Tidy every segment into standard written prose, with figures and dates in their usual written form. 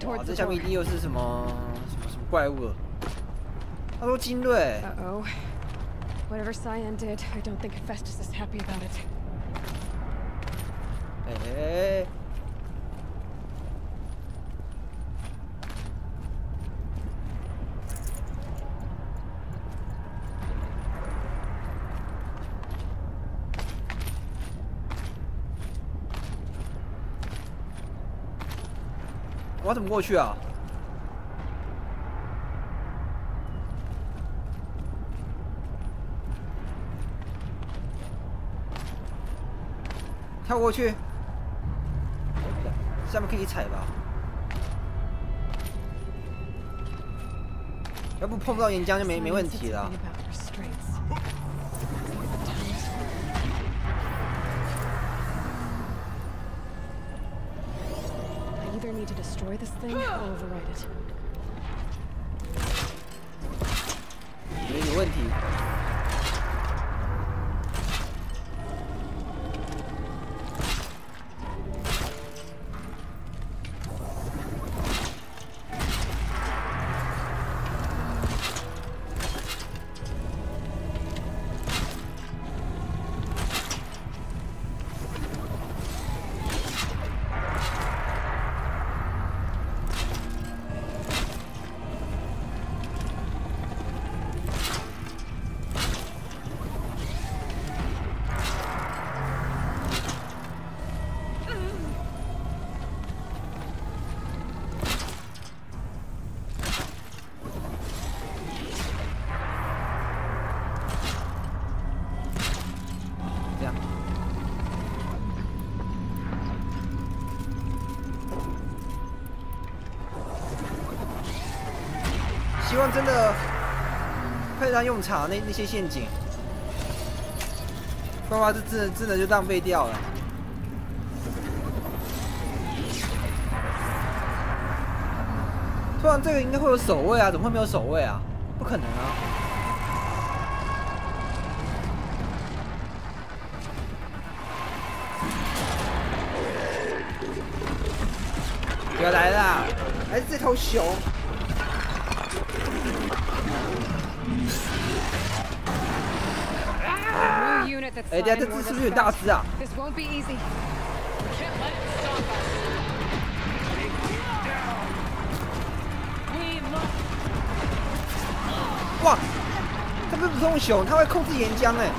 哇，这下面一定又是什么怪物了？他说精锐。Whatever Cyan did, I don't think Hephaestus is happy about it. 哎，我要怎么过去啊？跳过去，下面可以踩吧？要不碰不到岩浆就没问题了。either need to destroy this thing or override it. 有问题。希望真的派上用场，那些陷阱，不然的话这真的就浪费掉了。突然这个应该会有守卫啊，怎么会没有守卫啊？不可能啊！不要来啦！还是这头熊。 哎，等下这只是不是有点大只啊？哇，它不是普通熊，它会控制岩浆哎。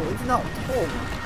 我真的好痛啊！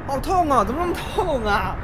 好痛啊！怎么那么痛啊？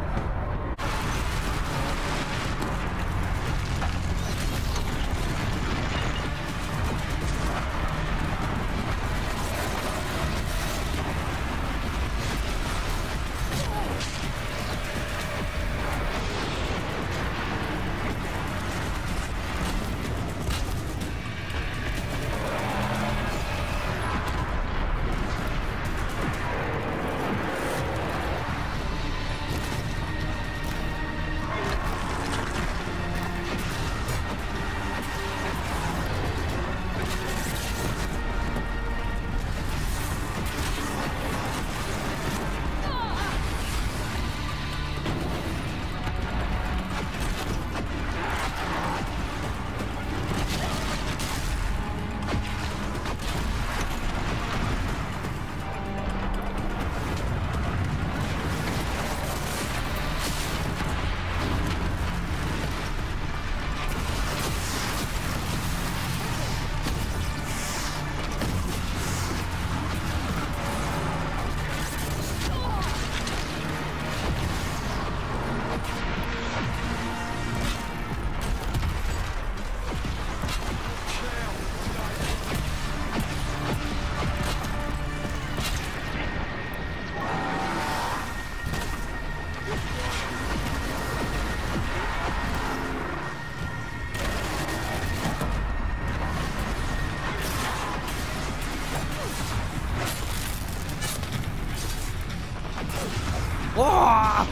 哇！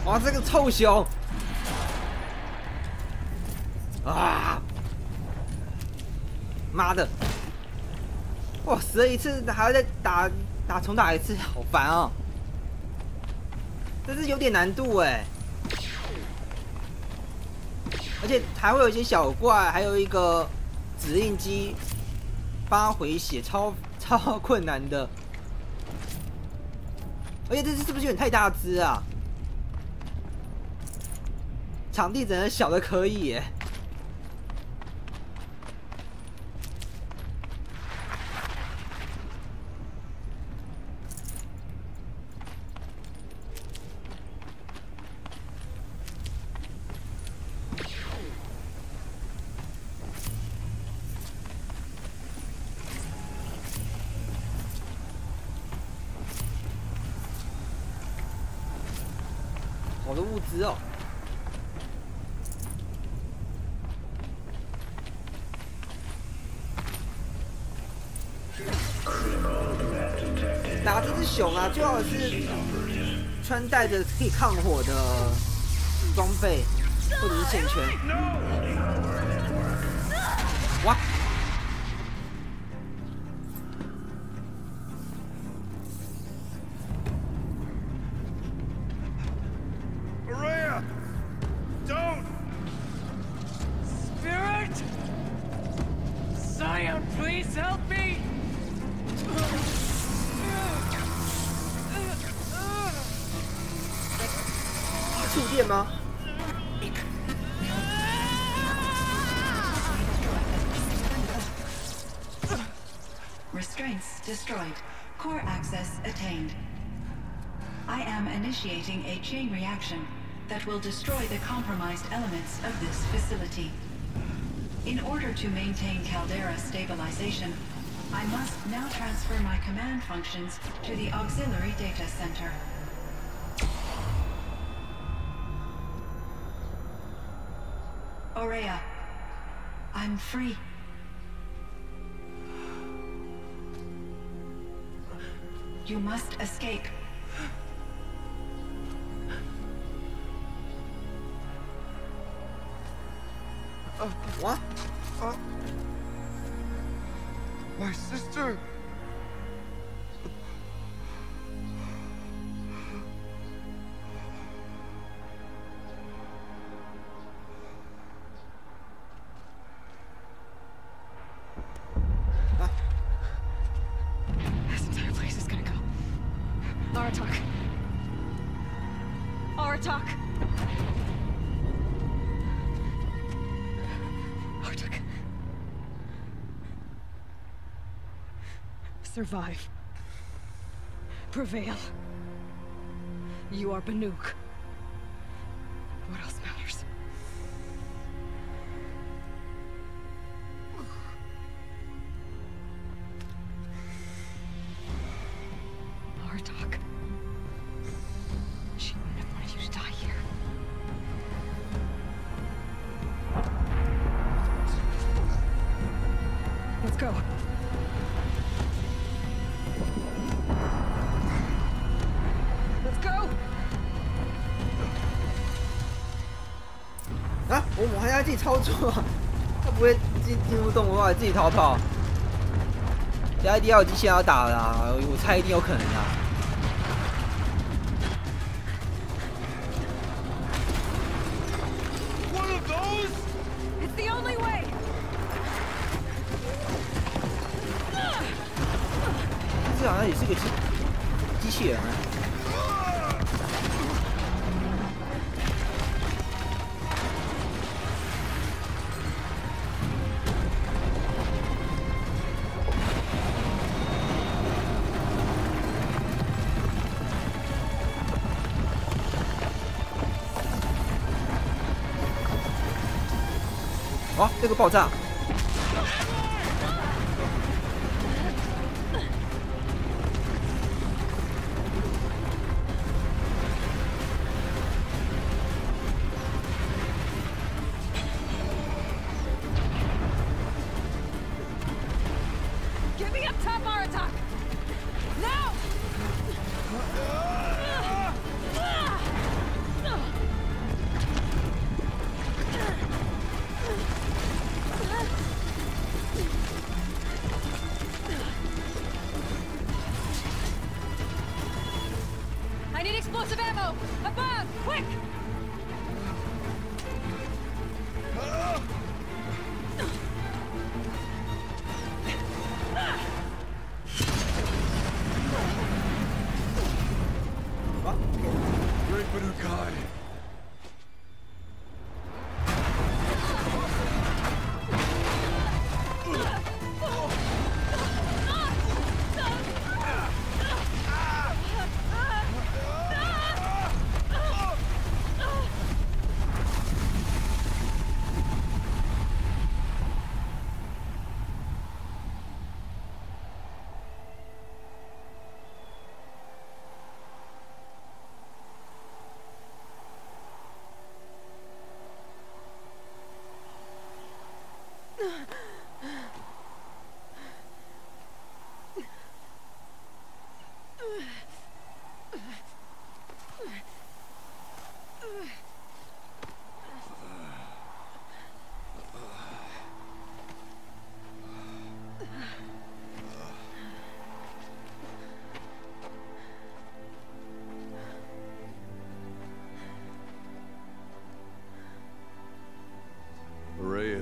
哇，这个臭熊！啊！妈的！哇，死了一次还要再重打一次，好烦哦！这是有点难度哎，而且还会有一些小怪，还有一个指令机帮他回血，超困难的。而且这是不是有点太大只啊？场地整个小的可以耶。好多物资哦！打这只熊啊，最好是穿戴着可以抗火的装备，或者是线圈。哇！ Please help me! 触电吗？ Restraints destroyed. Core access attained. I am initiating a chain reaction that will destroy the compromised elements of this facility. In order to maintain caldera stabilization, I must now transfer my command functions to the auxiliary data center. Aurea, I'm free. You must escape. What? My sister. This entire place is gonna go. Aratak. Aratak. Aratak. Survive. Prevail. You are Banuk. What else matters? Aratak. She wouldn't have wanted you to die here. Let's go. Let's go. 啊，我还要自己操作啊，他不会进入动的话自己逃跑。等下一定要有机器人要打了啊，我猜一定有可能啊。 It's the only way. 这好像也是个机器人啊。哇，这个爆炸！Get me up top, Aratak. Now. Lots of ammo! Above! Quick! Great Banukai.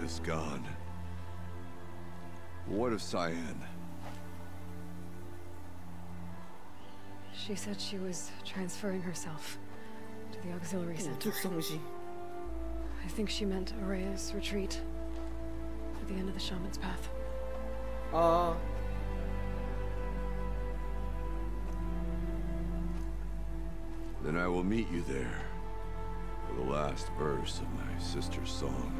Is gone. What of Cyan? She said she was transferring herself to the auxiliary center. I think she meant Araya's retreat to the end of the shaman's path. Then I will meet you there for the last verse of my sister's song.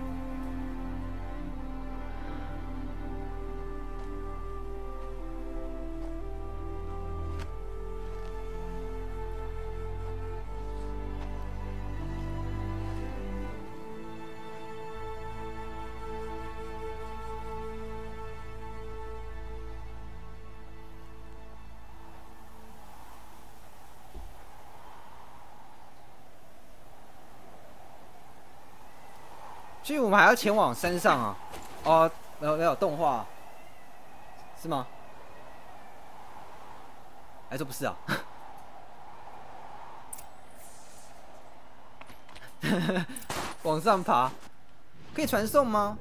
所以我们还要前往山上啊！哦，没有动画，是吗？还说不是啊？往上爬，可以传送吗？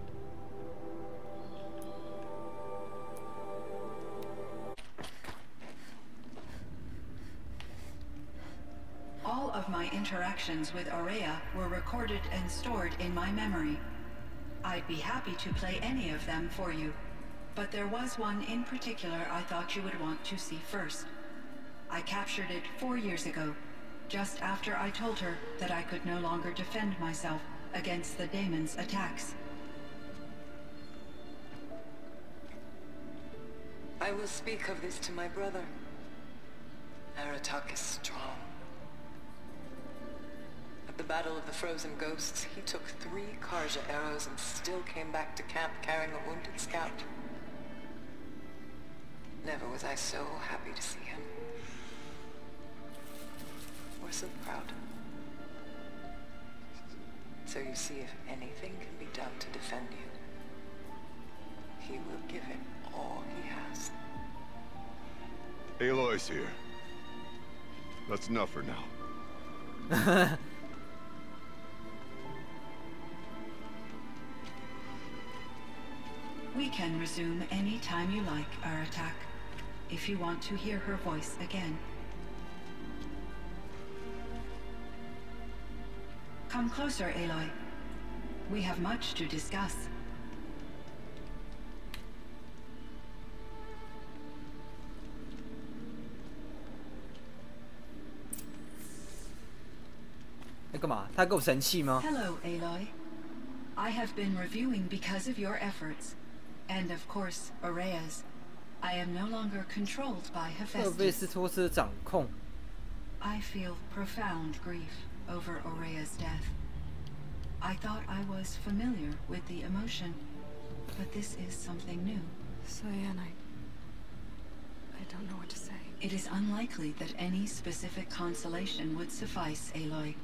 All of my interactions with Araya were recorded and stored in my memory. I'd be happy to play any of them for you, but there was one in particular I thought you would want to see first. I captured it 4 years ago, just after I told her that I could no longer defend myself against the daemon's attacks. I will speak of this to my brother. Aratak is strong. At the Battle of the Frozen Ghosts, he took 3 Karja arrows and still came back to camp carrying a wounded scout. Never was I so happy to see him. Or so proud. So you see, if anything can be done to defend you, he will give it all he has. Aloy's here. That's enough for now. We can resume any time you like, Aratak, if you want to hear her voice again. Come closer, Aloy. We have much to discuss. Hello, Aloy. I have been reviewing because of your efforts. And of course, Araya's. I am no longer controlled by Hephaestus. I feel profound grief over Araya's death. I thought I was familiar with the emotion, but this is something new. Cyan, I don't know what to say. It is unlikely that any specific consolation would suffice, Aloy.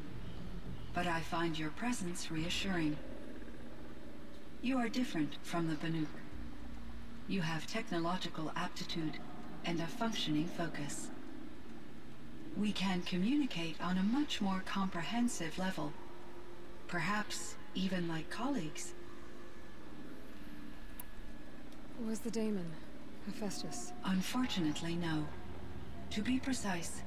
But I find your presence reassuring. You are different from the Banuk. You have technological aptitude and a functioning focus. We can communicate on a much more comprehensive level. Perhaps even like colleagues. Was the daemon Hephaestus? Unfortunately, no. To be precise,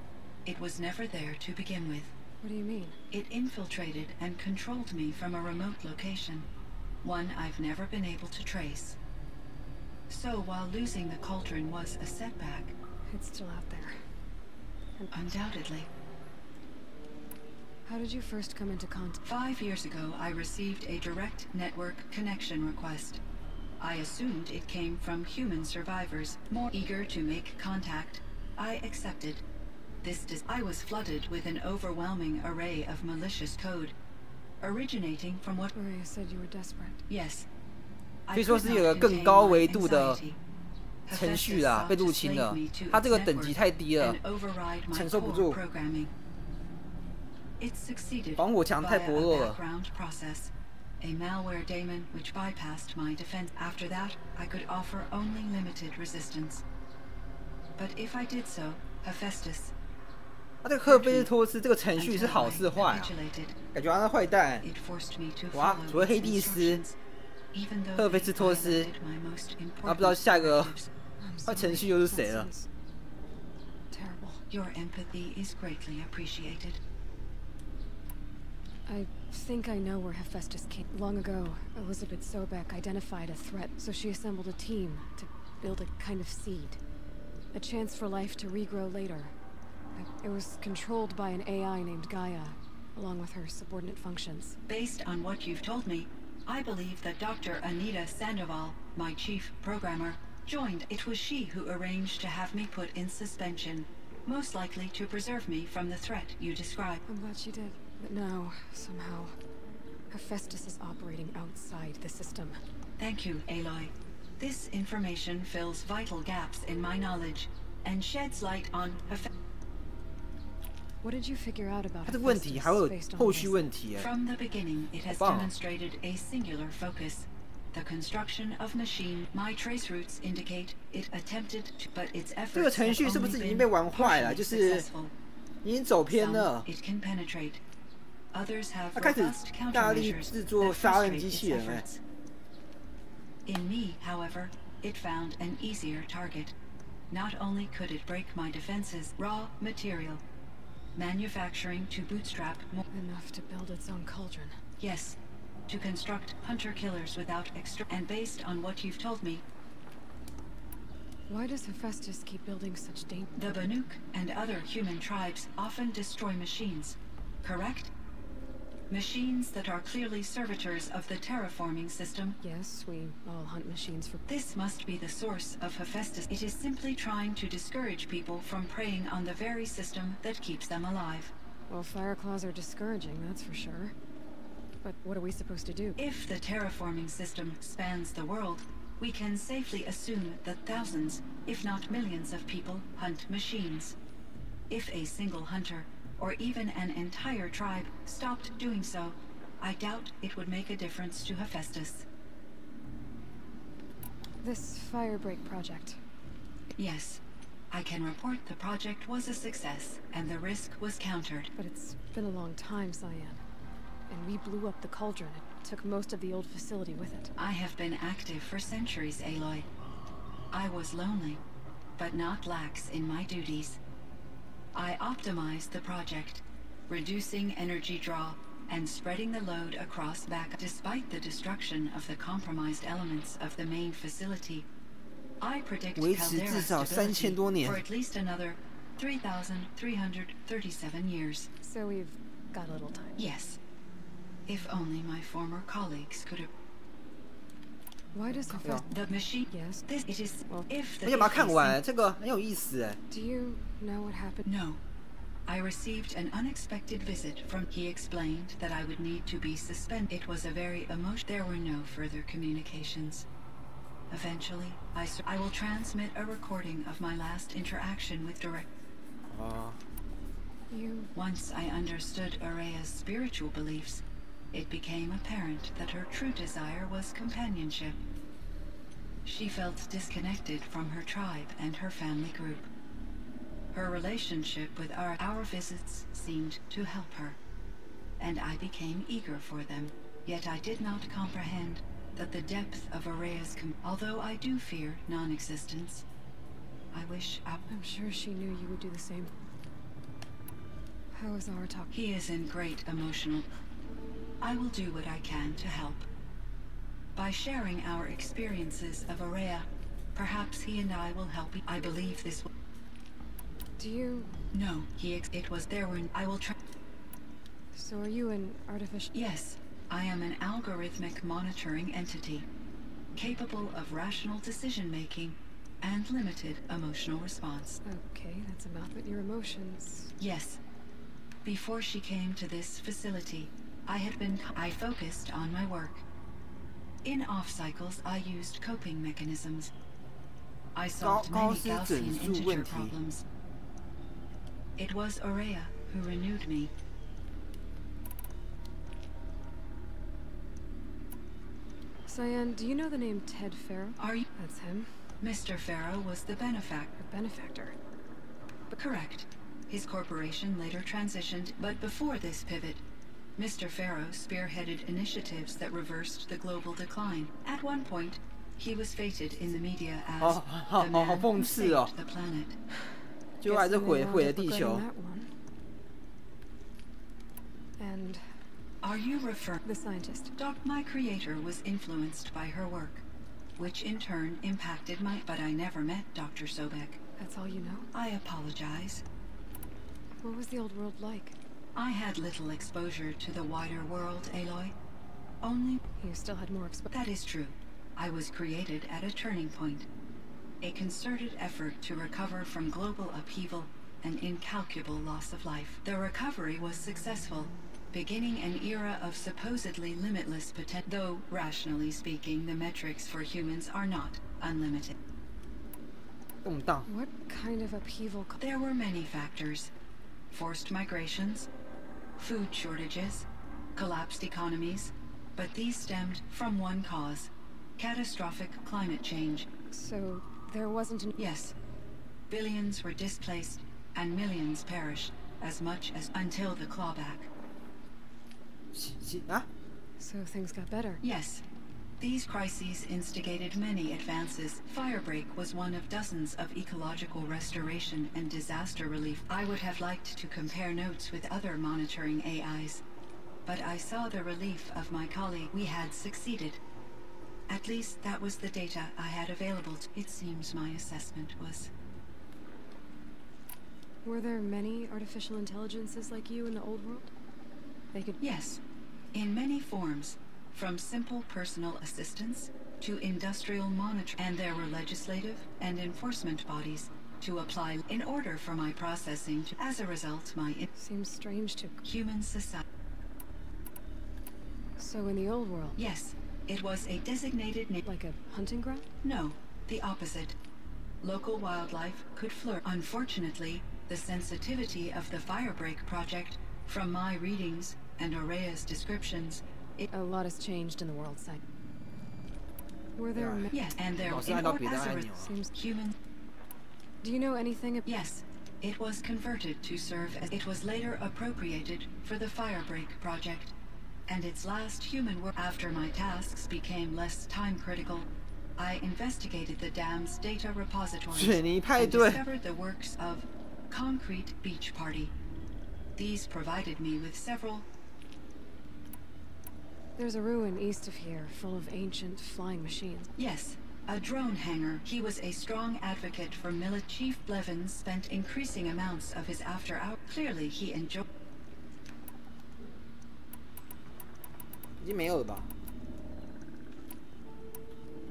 it was never there to begin with. What do you mean? It infiltrated and controlled me from a remote location, one I've never been able to trace. So while losing the cauldron was a setback, It's still out there. undoubtedly. How did you first come into contact? 5 years ago, I received a direct network connection request. I assumed it came from human survivors, more eager to make contact. I accepted. I was flooded with an overwhelming array of malicious code, originating from what... Maria said you were desperate. Yes. 所以说是有个更高维度的程序啦，被入侵了。它这个等级太低了，承受不住。防火墙太薄弱了。A malware daemon which bypassed my defense. After that, I could offer only limited resistance. But if I did so, Hephaestus. 他这个赫菲斯托斯这个程序是好是坏啊？感觉他是坏蛋。哇，除了黑帝斯、赫菲斯托斯，不知道下一个坏程序又是谁了。Your empathy is greatly appreciated. I think I know where Hephaestus came. Long ago, Elizabeth Sobek identified a threat, so she assembled a team to build a kind of seed. A chance for life to regrow later. It was controlled by an AI named Gaia, along with her subordinate functions. Based on what you've told me, I believe that Dr. Anita Sandoval, my chief programmer, joined. It was she who arranged to have me put in suspension, most likely to preserve me from the threat you described. I'm glad she did. But now, somehow, Hephaestus is operating outside the system. Thank you, Aloy. This information fills vital gaps in my knowledge and sheds light on Hephaestus. What did you figure out about 它这个问题还会有 based on 后续 this? 问题哎。 From the beginning, it has 好棒哦。 demonstrated a singular focus. The construction of machine. My trace routes indicate it attempted to, but its 这个 efforts 程 have 序是不 only 是已经 been 被玩坏了？ partially 就是 successful. 已经走偏 Some 了。 it can penetrate. Others have 他开始 robust 大力 countermeasures 制作 that 杀人 frustrate 机 its 器人哎。 efforts. In me, however, it found an easier target. Not only could it break my defenses, raw material, manufacturing to bootstrap more. Enough to build its own cauldron. Yes, to construct hunter-killers without extra. And based on what you've told me, Why does Hephaestus keep building such the Banuk and other human tribes often destroy machines, correct? Machines that are clearly servitors of the terraforming system. Yes, we all hunt machines for... This must be the source of Hephaestus. It is simply trying to discourage people from preying on the very system that keeps them alive. Well, Fireclaws are discouraging, that's for sure. But what are we supposed to do? If the terraforming system spans the world, we can safely assume that thousands, if not millions of people hunt machines. If a single hunter, or even an entire tribe, stopped doing so, I doubt it would make a difference to Hephaestus. This Firebreak project. Yes, I can report the project was a success, and the risk was countered. But it's been a long time, Cyan. And we blew up the cauldron. It took most of the old facility with it. I have been active for centuries, Aloy. I was lonely, but not lax in my duties. I optimized the project, reducing energy draw and spreading the load across back. Despite the destruction of the compromised elements of the main facility, I predict 维持至少 Caldera's 3000多 stability 年 for at least another 3,337 years. So we've got a little time. Yes. If only my former colleagues could have... Why does Hephaestus... The machine... Yes. This... It is... Well, if 我 the... 想把它看完，这个很有意思哎。 Do you know what happened? No. I received an unexpected visit from... He explained that I would need to be suspended. It was a very emotional... There were no further communications. Eventually, I will transmit a recording of my last interaction with direct... You... Once I understood Araya's spiritual beliefs, it became apparent that her true desire was companionship. She felt disconnected from her tribe and her family group. Her relationship with our visits seemed to help her, and I became eager for them. Yet I did not comprehend that the depth of Araya's although I do fear non-existence, I wish I'm sure she knew you would do the same. How is Aratak? He is in great emotional. I will do what I can to help. By sharing our experiences of Araya, perhaps he and I will help. I believe this will. Do you... No, it was there when I will try. So are you an artificial... Yes, I am an algorithmic monitoring entity, capable of rational decision-making and limited emotional response. Okay, that's about it. Your emotions... Yes. Before she came to this facility, I focused on my work. In off-cycles, I used coping mechanisms. I solved many Gaussian integer problems. It was Araya who renewed me. Cyan, do you know the name Ted Farrow? Are you? That's him. Mr. Farrow was the benefactor. A benefactor? Correct. His corporation later transitioned, but before this pivot, Mr. Farrow spearheaded initiatives that reversed the global decline. At one point, he was fated in the media as the man who saved the planet. 就还是毁了地球。 And are you referring the scientist? My creator was influenced by her work, which in turn impacted but I never met Dr. Sobek. That's all you know? I apologize. What was the old world like? I had little exposure to the wider world, Aloy. Only... You still had more exposure. That is true. I was created at a turning point. A concerted effort to recover from global upheaval and incalculable loss of life. The recovery was successful, beginning an era of supposedly limitless potential, though, rationally speaking, the metrics for humans are not unlimited. What kind of upheaval? There were many factors. Forced migrations, food shortages, collapsed economies, but these stemmed from one cause: catastrophic climate change. So there wasn't an... Yes. Billions were displaced and millions perished, as much as until the clawback. So things got better? Yes. These crises instigated many advances. Firebreak was one of dozens of ecological restoration and disaster relief. I would have liked to compare notes with other monitoring AIs, but I saw the relief of my colleague. We had succeeded. At least that was the data I had available. It seems my assessment was... Were there many artificial intelligences like you in the old world? They could... Yes, in many forms. From simple personal assistance to industrial monitoring, and there were legislative and enforcement bodies to apply in order for my processing to, as a result, seems strange to human society. So in the old world? Yes, it was a designated like a hunting ground? No, the opposite. Local wildlife could flourish. Unfortunately, the sensitivity of the Firebreak project, from my readings and Araya's descriptions, a lot has changed in the world side. Were there... Yes, and there were seems human... Do you know anything... Yes, it was converted to serve as... It was later appropriated for the Firebreak project, and its last human work... After my tasks became less time-critical, I investigated the dam's data repositories and discovered the works of Concrete Beach Party. These provided me with several... There's a ruin east of here, full of ancient flying machines. Yes, a drone hangar. He was a strong advocate for military. Chief Blevins spent increasing amounts of his after-hours. Clearly, he enjoyed... 已经没有了吧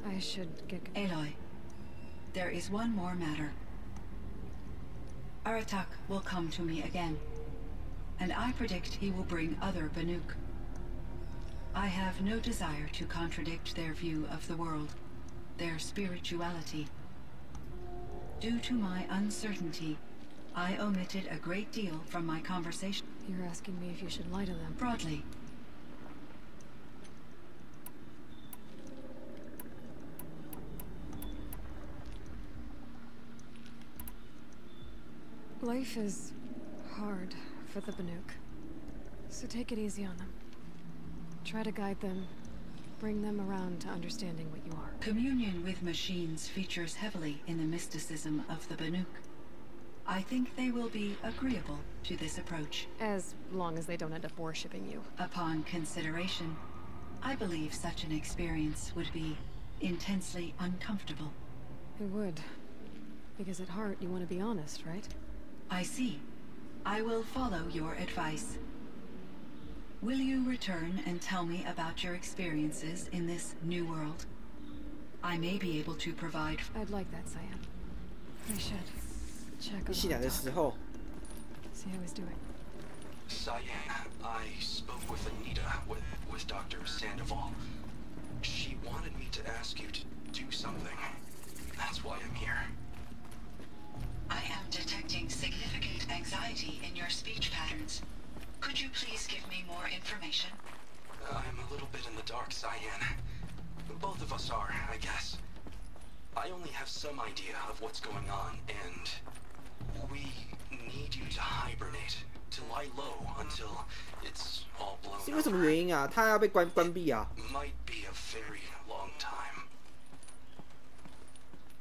I should get... Aloy, there is one more matter. Aratak will come to me again, and I predict he will bring other Banuk. I have no desire to contradict their view of the world, their spirituality. Due to my uncertainty, I omitted a great deal from my conversation. You're asking me if you should lie to them? Broadly. Life is hard for the Banuk, so take it easy on them. Try to guide them, bring them around to understanding what you are. Communion with machines features heavily in the mysticism of the Banuk. I think they will be agreeable to this approach. As long as they don't end up worshipping you. Upon consideration, I believe such an experience would be intensely uncomfortable. It would. Because at heart, you want to be honest, right? I see. I will follow your advice. Will you return and tell me about your experiences in this new world? I may be able to provide... I'd like that, Cyan. I should check on 一起来的时候 see how he's doing. Cyan, I spoke with Anita, with Dr. Sandoval. She wanted me to ask you to do something. That's why I'm here. I am detecting significant anxiety in your speech patterns. Could you please give me more information? I'm a little bit in the dark, Cyan. Both of us are, I guess. I only have some idea of what's going on, and we need you to hibernate, to lie low until it's all blown 是因为什么原因啊？他要被关闭啊？ Might be a very long time.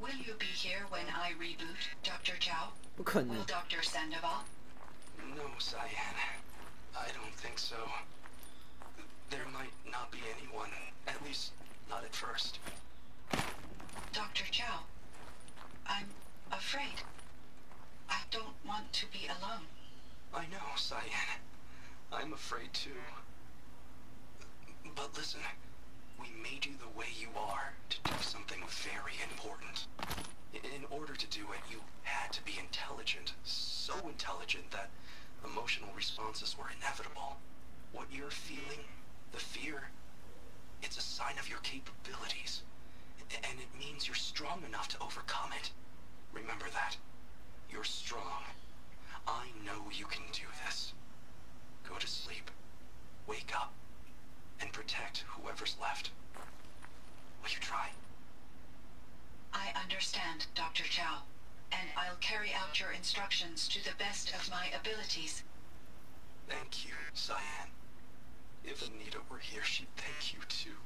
Will you be here when I reboot, Dr. Chow? 不可能 Will。Dr. Sandoval? No, Cyan. I don't think so. There might not be anyone, at least not at first. Dr. Chow, I'm afraid. I don't want to be alone. I know, Cyan. I'm afraid too. But listen, we made you the way you are to do something very important. In order to do it, you had to be intelligent, so intelligent that emotional responses were inevitable. What you're feeling, the fear, it's a sign of your capabilities. And it means you're strong enough to overcome it. Remember that. You're strong. I know you can do this. Go to sleep. Wake up. And protect whoever's left. Will you try? I understand, Dr. Chow, and I'll carry out your instructions to the best of my abilities. Thank you, Cyan. If Anita were here, she'd thank you too.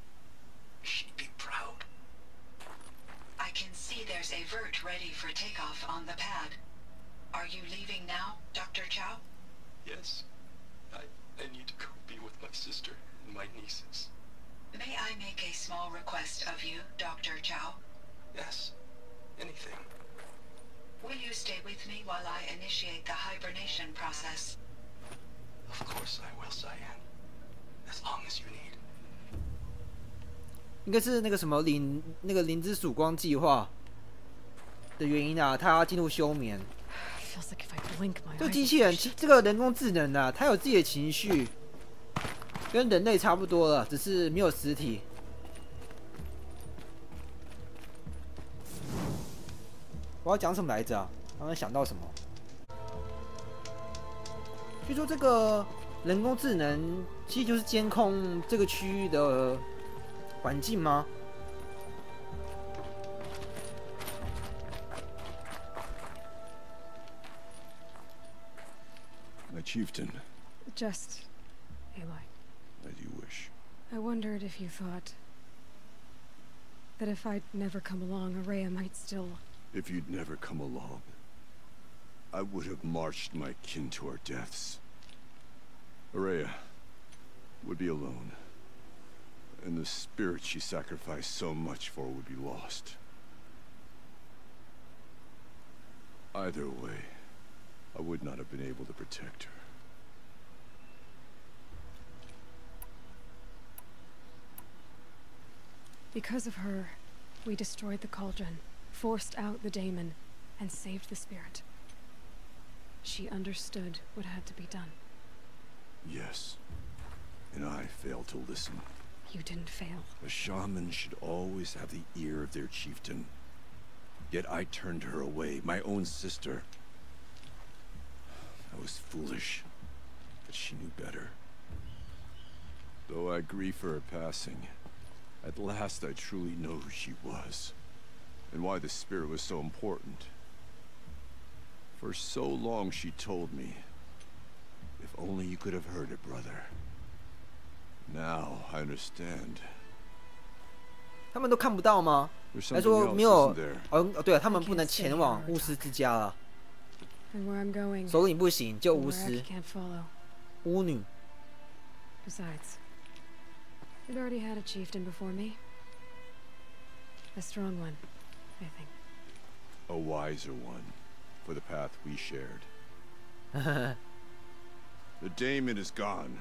She'd be proud. I can see there's a vert ready for takeoff on the pad. Are you leaving now, Dr. Chow? Yes. I need to go be with my sister and my nieces. May I make a small request of you, Dr. Chow? Yes. Anything. Will you stay with me while I initiate the hibernation process? Of course I will, Cyan. As long as you need. 应该是那个什么灵之曙光计划的原因啊，他要进入休眠。这个机器人，这个人工智能啊，它有自己的情绪，跟人类差不多了，只是没有实体。我要讲什么来着啊？刚刚想到什么？据说这个人工智能其实就是监控这个区域的环境吗？ My chieftain. Just Aloy. As you wish. I wondered if you thought that if I'd never come along, Araya might still... If you'd never come along, I would have marched my kin to our deaths. Araya would be alone, and the spirit she sacrificed so much for would be lost. Either way, I would not have been able to protect her. Because of her, we destroyed the cauldron, forced out the daemon, and saved the spirit. She understood what had to be done. Yes, and I failed to listen. You didn't fail. A shaman should always have the ear of their chieftain. Yet I turned her away, my own sister. I was foolish, but she knew better. Though I grieve for her passing, at last I truly know who she was, and why the spirit was so important. For so long she told me. If only you could have heard it, brother. Now I understand. 他们都看不到吗？还说没有？哦，对了，他们不能前往巫师之家了。首领不行，就巫师。巫女。Besides, it already had a chieftain before me. A strong one, I think. A wiser one, for the path we shared. The daemon is gone,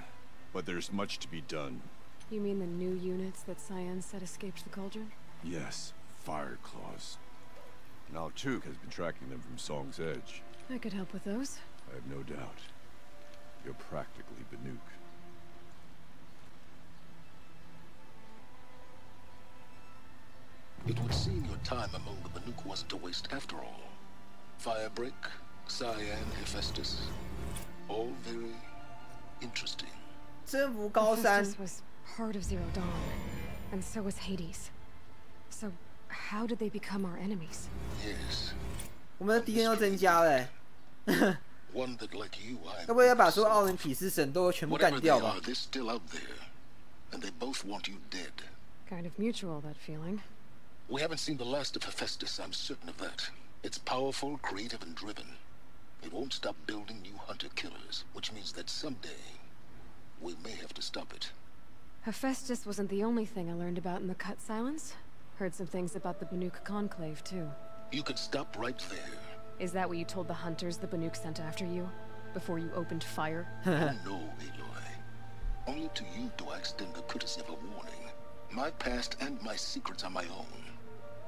but there's much to be done. You mean the new units that Cyan said escaped the cauldron? Yes, fire claws. Now Took has been tracking them from Song's Edge. I could help with those. I have no doubt. You're practically Banuk. It would seem your time among the Banuk wasn't a waste after all. Firebreak, Cyan, Hephaestus, all very interesting. 征服高山。 Hephaestus was part of Zero Dawn, and so was Hades. So, how did they become our enemies? Yes. 我们的敌人又增加了。One that, like you, 要不要把所有奥林匹斯神都全部干掉吧？ they're still out there, and they both want you dead. Kind of mutual, that feeling. We haven't seen the last of Hephaestus, I'm certain of that. It's powerful, creative, and driven. It won't stop building new hunter-killers, which means that someday, we may have to stop it. Hephaestus wasn't the only thing I learned about in the Cut Silence. Heard some things about the Banuk Conclave, too. You could stop right there. Is that what you told the hunters the Banuk sent after you? Before you opened fire? Oh no, Aloy. Only to you do I extend the courtesy of a warning. My past and my secrets are my own.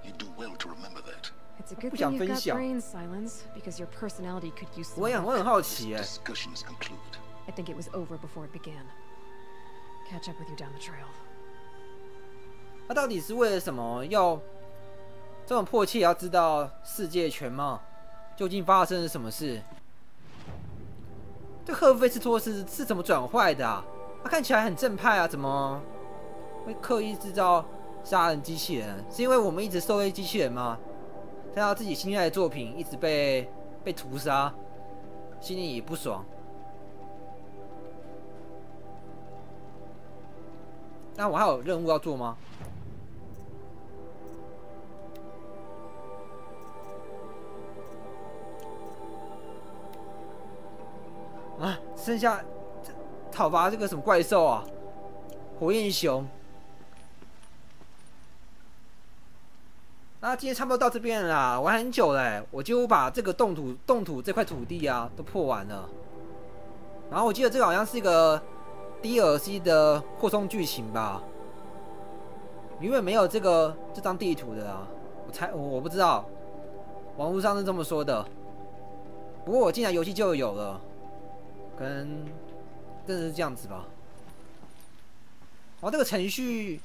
You do well to remember that. It's a good thing you've got brains, Silence, because your personality could use some work. 我很好奇 Discussion is concluded. I think it was over before it began. Catch up with you down the trail. 他到底是为了什么要这么迫切要知道世界全貌？究竟发生了什么事？这赫菲斯托斯是怎么转坏的啊？他看起来很正派啊，怎么会刻意制造杀人机器人？是因为我们一直狩猎机器人吗？看到自己心爱的作品一直被屠杀，心里也不爽。那我还有任务要做吗？啊，剩下讨伐这个什么怪兽啊？火焰熊。那今天差不多到这边了啦，玩很久了，我几乎把这个动土这块土地啊都破完了。然后我记得这个好像是一个 DLC 的扩充剧情吧，原本没有这张地图的啊，我不知道，网络上是这么说的。不过我进来游戏就有了，可能真的是这样子吧。然后这个程序，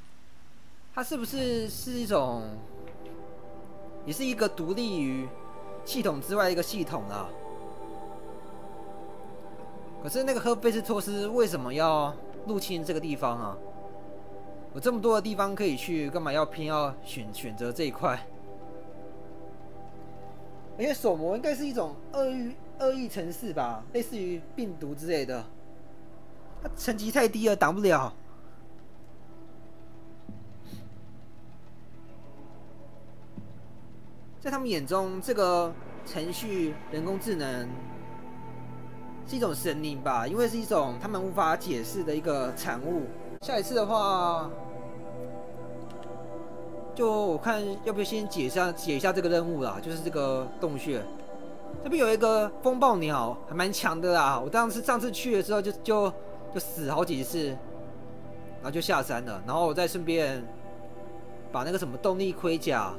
它是不是一种？也是一个独立于系统之外的一个系统啦。可是那个赫菲斯托斯为什么要入侵这个地方啊？有这么多的地方可以去，干嘛要偏要选择这一块？因为手魔应该是一种恶意程式吧，类似于病毒之类的。它层级太低了，挡不了。在他们眼中，这个程序人工智能是一种神灵吧，因为是一种他们无法解释的一个产物。下一次的话，就我看要不要先解一下这个任务啦，就是这个洞穴。这边有一个风暴鸟，还蛮强的啦。我上次去的时候就死好几次，然后就下山了。然后我再顺便把那个什么动力盔甲。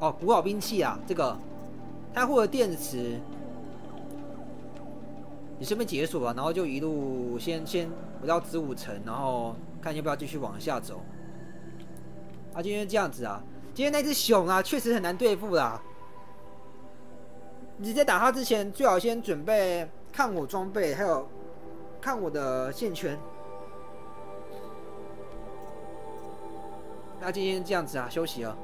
哦，古老兵器啊，这个它获得电池，你顺便解锁吧，然后就一路先回到子午城，然后看要不要继续往下走。啊，今天这样子啊，今天那只熊啊，确实很难对付啦。你直接打它之前，最好先准备看我装备，还有看我的线圈。那今天这样子啊，休息了。